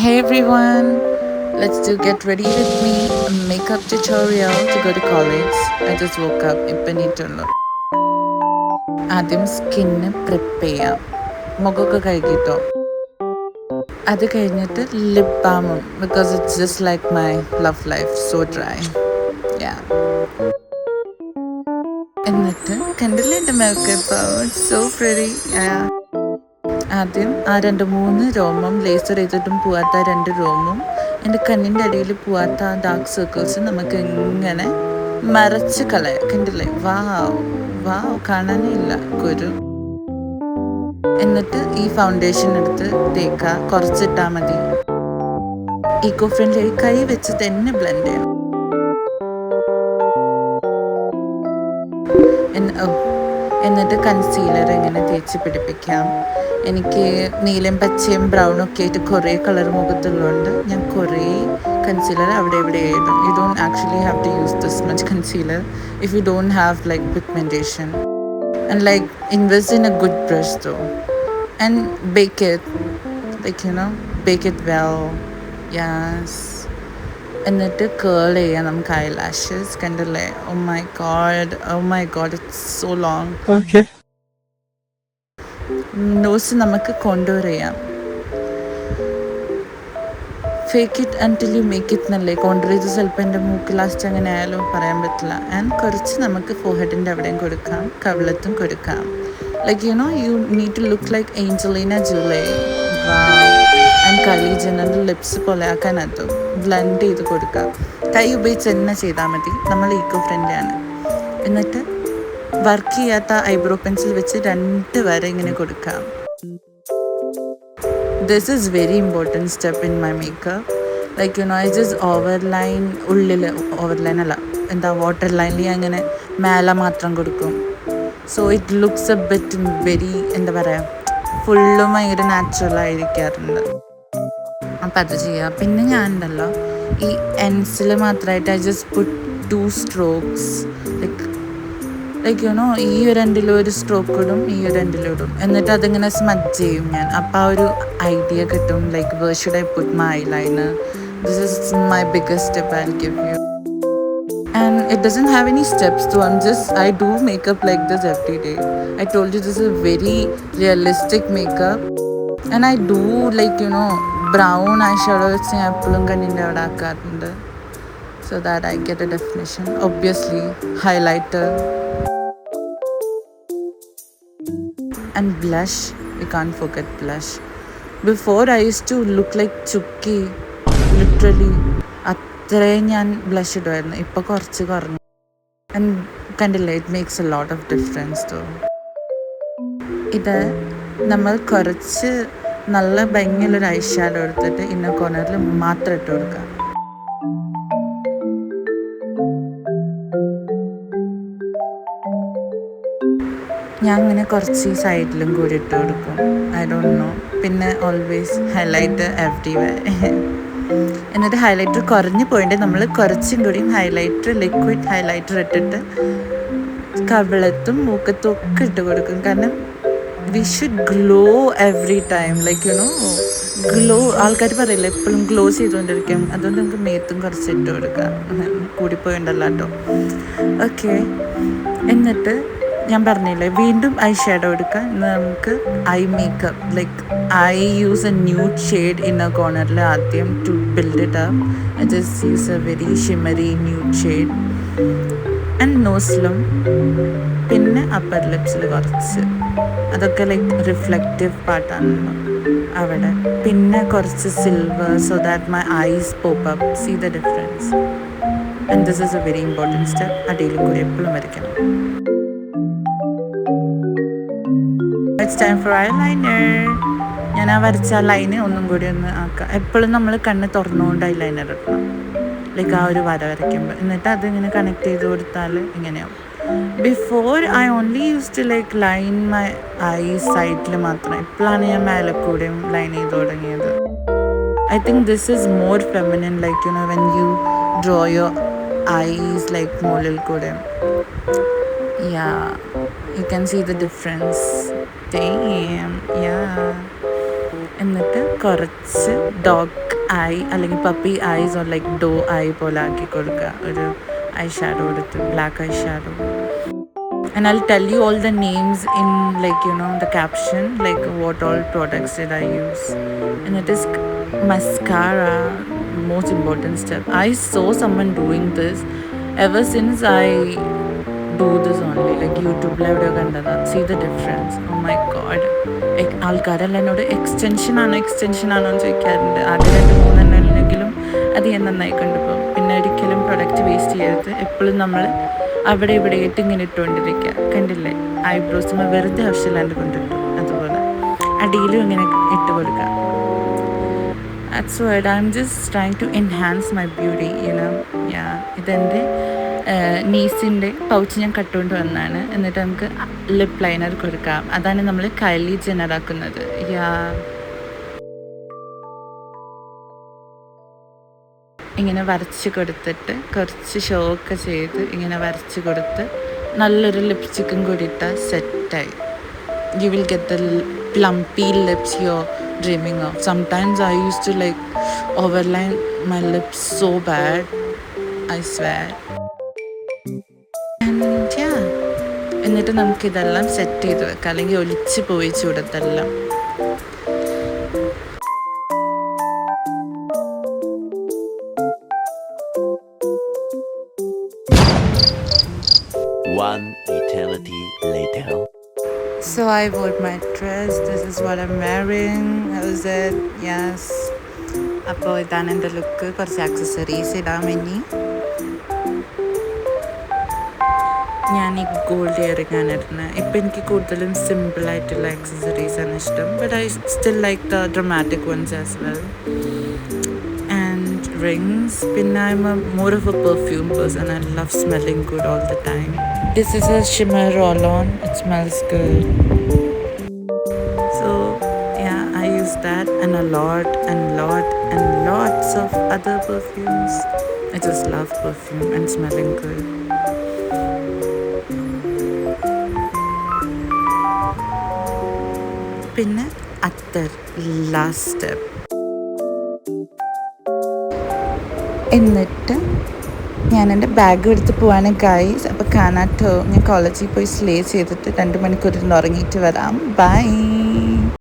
Hey everyone, let's do get ready with me a makeup tutorial to go to college. I just woke up. ഇപ്പം എണീറ്റുള്ളൂ. ആദ്യം skin prep ചെയ്യാം. മുഖമൊക്കെ കഴുകിട്ടോ. അത് കഴിഞ്ഞിട്ട് ലിപ് ബാമും because it's just like my love life so dry. എന്നിട്ട് കണ്ടില്ലേ എൻ്റെ മേക്കപ്പ് സോ പ്രിറ്റി. ആദ്യം ആ 2-3 രോമം ലേസർ ചെയ്തിട്ടും പോവാത്ത 2 രോമം എൻ്റെ കണ്ണിൻ്റെ അടിയിൽ പോവാത്ത ആ ഡാർക്ക് സർക്കിൾസ് നമുക്ക് ഇങ്ങനെ മറച്ച് കളയാം. കണ്ടില്ലേ? വാവ് കാണാനേ ഇല്ല കുരു. എന്നിട്ട് ഈ ഫൗണ്ടേഷൻ എടുത്ത് തേക്കുക. കുറച്ചിട്ടാൽ മതി. ഈക്കോ ഫ്രണ്ട്ലി കൈ വെച്ച് തന്നെ ബ്ലെൻഡ് ചെയ്യണം. എന്നിട്ട് കൺസീലർ ഇങ്ങനെ തേച്ച് പിടിപ്പിക്കാം. എനിക്ക് നീലയും പച്ചയും ബ്രൗണും ഒക്കെ ആയിട്ട് കുറേ കളർ മുഖത്തുള്ളതുകൊണ്ട് ഞാൻ കുറേ കൺസീലർ അവിടെ ഇവിടെ എഴുതും. You don't actually have to use this much concealer if you don't have like pigmentation and like invest in a good brush though and bake it well. Yes. എന്നിട്ട് കേൾ ചെയ്യാം നമുക്ക് eye lashes. കണ്ടില്ലേ? Oh my God it's so long. Okay. Nose നമുക്ക് contour ചെയ്യാം. Fake it until you make it എന്നല്ലേ. Contour ചെയ്ത് ചിലപ്പോൾ എൻ്റെ മൂക്ക് ലാസ്റ്റ് അങ്ങനെ ആയാലും പറയാൻ പറ്റില്ല. ആൻഡ് കുറച്ച് നമുക്ക് ഫോർഹെഡിൻ്റെ അവിടെയും കൊടുക്കാം, കവിളത്തും കൊടുക്കാം. Like you need to look like Angelina Jolie. And കളി ജനറൽ ലിപ്സ് പോലെ ആക്കാൻ അതും ബ്ലെൻഡ് ചെയ്ത് കൊടുക്കാം. കൈ ഉപയോഗിച്ച് തന്നെ ചെയ്താൽ മതി. നമ്മൾ ഈക്കോ ഫ്രണ്ട്ലി ആണ്. എന്നിട്ട് വർക്ക് ചെയ്യാത്ത ഐബ്രോ പെൻസിൽ വെച്ച് 2 വര ഇങ്ങനെ കൊടുക്കാം. This is very important step in my makeup. Like I just overline, ഉള്ളിൽ ഓവർലൈൻ അല്ല, വാട്ടർ ലൈനിൽ അങ്ങനെ മേലെ മാത്രം കൊടുക്കും. So it looks A bit very ഫുള്ളും ഭയങ്കര നാച്ചുറൽ ആയിരിക്കാറുണ്ട്. അപ്പം അത് ചെയ്യാം. പിന്നെ ഞാനുണ്ടല്ലോ ഈ എൻസിൽ മാത്രമായിട്ട് I just put 2 strokes. Like ഈ ഒരു എൻഡിലും ഒരു സ്ട്രോക്ക് ഇടും, ഈ ഒരു എൻഡിലും ഇടും. എന്നിട്ട് അതിങ്ങനെ സ്മജ് ചെയ്യും ഞാൻ. അപ്പം ആ ഒരു ഐഡിയ കിട്ടും. Like where should I put my eyeliner. This is my biggest step I will give you. And it doesn't have any steps though. I do makeup like this every day. I told you this is a very realistic makeup. And I do brown eyeshadow വെച്ച് ഞാൻ എപ്പോഴും കണ്ണിൻ്റെ അവിടെ ആക്കാറുണ്ട്. So that I get a definition. Obviously, highlighter. And blush. You can't forget blush. Before I used to look like Chukki. Literally. അത്രയും ഞാൻ blush ഇടുമായിരുന്നു. ഇപ്പോൾ കുറച്ച് കുറഞ്ഞു. ആൻഡ് കണ്ടില്ലേ, it makes a lot of difference തോ. ഇത് നമ്മൾ കുറച്ച് നല്ല ഭംഗിയുള്ളൊരു ഐ ഷാഡോ എടുത്തിട്ട് ഇന്നർ കോർണറിൽ മാത്രം ഇട്ട് കൊടുക്കുക. ഞാൻ ഇങ്ങനെ കുറച്ച് ഈ സൈഡിലും കൂടി ഇട്ട് കൊടുക്കും. I don't know. പിന്നെ ഓൾവേസ് ഹൈലൈറ്റ് എവ്രിവെയർ. എന്നിട്ട് ഹൈലൈറ്റർ കുറഞ്ഞു പോയിട്ട് നമ്മൾ കുറച്ചും കൂടിയും ലിക്വിഡ് ഹൈലൈറ്റർ ഇട്ടിട്ട് കവിളത്തും മൂക്കത്തും ഒക്കെ ഇട്ട് കൊടുക്കും. കാരണം we should glow every time. Glow ആൾക്കാർ പറയില്ല എപ്പോഴും ഗ്ലോ ചെയ്തുകൊണ്ടിരിക്കും. അതുകൊണ്ട് നമുക്ക് മേത്തും കുറച്ച് ഇട്ട് കൊടുക്കാം. കൂടിപ്പോയിണ്ടല്ലോ കേട്ടോ. ഓക്കെ. എന്നിട്ട് ഞാൻ പറഞ്ഞില്ലേ, വീണ്ടും ഐ ഷാഡോ എടുക്കാം. നമുക്ക് eye makeup like I use a nude shade inner കോർണറിൽ ആദ്യം to build it up. I just use a very shimmery nude shade. And നോസിലും പിന്നെ അപ്പർ ലിപ്സിൽ കുറച്ച്. അതൊക്കെ ലൈക്ക് റിഫ്ലക്റ്റീവ് പാർട്ടാണല്ലോ അവിടെ. പിന്നെ കുറച്ച് silver so that my eyes pop up. See the difference. And this is a very important step. അടിയിലും കൂടി എപ്പോഴും വരയ്ക്കണം. It's time for eyeliner. ഞാൻ ആ വരച്ച ലൈന് ഒന്നും കൂടി ഒന്ന് ആക്കാം. എപ്പോഴും നമ്മൾ കണ്ണ് തുറന്നുകൊണ്ട് ഐലൈനർ ഇടണം. ലൈക്ക് ആ ഒരു വര വരയ്ക്കുമ്പോൾ. എന്നിട്ട് അതിങ്ങനെ കണക്ട് ചെയ്ത് കൊടുത്താൽ ഇങ്ങനെയാവും. Before I only use to line my eye സൈഡിൽ മാത്രം. ഇപ്പോഴാണ് ഞാൻ മേലെ കൂടെയും ലൈൻ ചെയ്ത് തുടങ്ങിയത്. I think this is more feminine. When you draw your eyes മുകളിൽ കൂടെ. Yeah, you can see the difference. Damn, yeah. എന്നിട്ട് കുറച്ച് ഡോഗ് ഐ അല്ലെങ്കിൽ puppy eyes or like doe eye പോലെ ആക്കി കൊടുക്കുക, ഒരു ഐ ഷാഡോ എടുത്ത്, black eye shadow. And I'll tell you all the names in like the caption, like what all products did I use. And it is mascara, most important step. I saw someone doing this ever since I do this only, like YouTube live kandada. See the difference. Oh my god. ആൾക്കാരെല്ലാം എന്നോട് extension ആണോ എന്ന് ചോദിക്കാറുണ്ട്. ആദ്യം 2-3 എണ്ണെങ്കിലും അത് ഞാൻ നന്നായി കൊണ്ടുപോകും. പിന്നെ ഒരിക്കലും പ്രൊഡക്റ്റ് വേസ്റ്റ് ചെയ്യരുത്. എപ്പോഴും നമ്മൾ അവിടെ ഇവിടെ ആയിട്ട് ഇങ്ങനെ ഇട്ടുകൊണ്ടിരിക്കുക. കണ്ടില്ലേ, ഐബ്രോസ് വെറുതെ ആവശ്യമില്ലാണ്ട് കൊണ്ടിട്ടു. അതുപോലെ അടിയിലും ഇങ്ങനെ ഇട്ട് കൊടുക്കുക. That's what I'm just trying to enhance my beauty, Yeah, ഇതെൻ്റെ നീസിൻ്റെ പൗച്ച് ഞാൻ കട്ടുകൊണ്ട് വന്നതാണ്. എന്നിട്ട് നമുക്ക് ലിപ്പ് ലൈനർ കൊടുക്കാം. അതാണ് നമ്മൾ കൈലി ജെന്നർ ആക്കുന്നത്. ഇങ്ങനെ വരച്ച് കൊടുത്തിട്ട് കുറച്ച് ഷോ ഒക്കെ ചെയ്ത് ഇങ്ങനെ വരച്ച് കൊടുത്ത് നല്ലൊരു ലിപ്സ്റ്റിക്കും കൂടി ഇട്ടാൽ സെറ്റായി. You will get the plumpy lips you're dreaming of. Sometimes I used to like overline my lips so bad, I swear. And yeah, എന്നിട്ട് നമുക്കിതെല്ലാം സെറ്റ് ചെയ്ത് വെക്കാം, അല്ലെങ്കിൽ ഒലിച്ച് പോയി ചൂടത്തെല്ലാം. One eternity later. So I wore my dress. This is what I'm wearing. How is it? Yes. അപ്പോൾ ഇതാണ് എൻ്റെ ലുക്ക്. കുറച്ച് ആക്സസറീസ് ഇടാൻ വേണ്ടി ഞാൻ ഈ ഗോൾഡ് ഇയറിംഗ് ആണ് ഇടുന്നത്. ഇപ്പം എനിക്ക് കൂടുതലും സിമ്പിളായിട്ടുള്ള ആക്സസറീസാണ് ഇഷ്ടം. But I still like the dramatic ones as well. Rings. Pinna, I'm more of a perfume person. I love smelling good all the time. This is a shimmer roll-on. It smells good. So yeah, I use that and a lot and lots of other perfumes. I just love perfume and smelling good. Pinna attar, last step. എന്നിട്ട് ഞാൻ എൻ്റെ bag എടുത്ത് പോവാണ് guys. അപ്പോൾ കാണാട്ടോ, ഞാൻ കോളേജിൽ പോയി slay ചെയ്തിട്ട് 2 മണിക്കൂർ ഉറങ്ങിയിട്ട് വരാം. ബൈ.